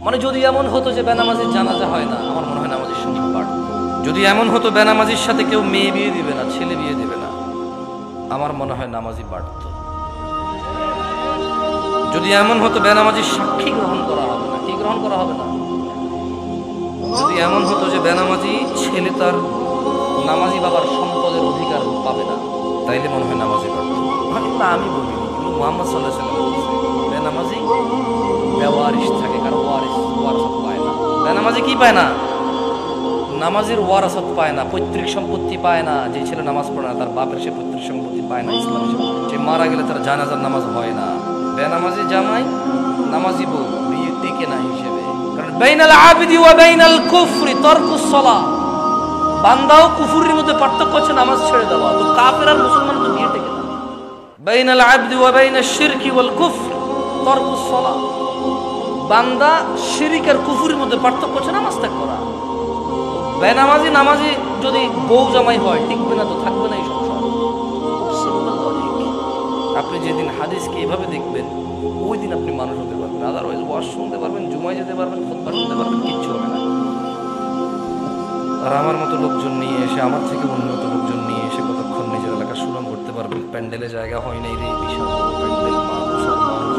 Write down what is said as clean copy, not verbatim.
মানে যদি এমন হতো যে বেনামাজির জানাজা হয় না, আমার মনে হয় নামাজের সংখ্যা বাড়ত। যদি এমন হতো বেনামাজির সাথে কেউ মেয়ে বিয়ে দিবে না, ছেলে বিয়ে দিবে না, আমার মনে হয় নামাজি বাড়ত। যদি এমন হতো বেনামাজির সাক্ষী গ্রহণ করা হবে না, কি গ্রহণ করা হবে না, যদি এমন হতো যে বেনামাজি ছেলে তার নামাজি বাবার সম্পদের অধিকার পাবে না, তাইলে মনে হয় নামাজি বাড়ত। আমি বলিনি, মুহাম্মদ সাল্লাল্লাহু আলাইহি ওয়াসাল্লাম বলেছে বেনামাজি বেওয়ারিশ থাকে, কারণ ওয়ারাসাত পায় না। বেনামাজি কি পায় না? নামাজের ওয়ারাসাত পায় না, পৈতৃক সম্পত্তি পায় না। যে ছেলে নামাজ পড়ে না তার বাপের সে পৈতৃক সম্পত্তি পায় না। ইসলাম সে মারা গেলে তার জানাজার নামাজ হয় না। বেনামাজি জামাই নামাজি বউ বিয়ে টিকে না হিসেবে, কারণ বাইনাল আবিদি ওয়া বাইনাল কুফরি তারকুস সালাহ। বান্দা ও কুফরির মধ্যে পার্থক্য হচ্ছে নামাজ ছেড়ে দেওয়া। তো কাফের আর মুসলমান তো বিয়ে টিকে না। বাইনাল আবিদি ওয়া বাইনাশ শিরকি ওয়াল কুফর তারকুস সালাহ। বান্দা শিরিক আর কুফরির মধ্যে পার্থক্য হচ্ছে নামাজ ত্যাগ করা। বেনামাজি নামাজি যদি বউ জামাই হয় টিকবে না, তো থাকবে না এই সংসার। আপনি যেদিন হাদিসকে এইভাবে দেখবেন ওই দিন আপনি মানুষ হতে পারবেন। আদারওয়াইজ ওয়াজ শুনতে পারবেন, জুমায় যেতে পারবেন, খুতবা শুনতে পারবেন, কিচ্ছু হবে না। আর আমার মতো লোকজন নিয়ে এসে, আমার থেকে উন্নত লোকজন নিয়ে এসে কতক্ষণ নিজের এলাকার সুনাম করতে পারবেন? প্যান্ডেলে জায়গা হয় নাই রে, বিশাল প্যান্ডেল, মানুষ আর মানুষ।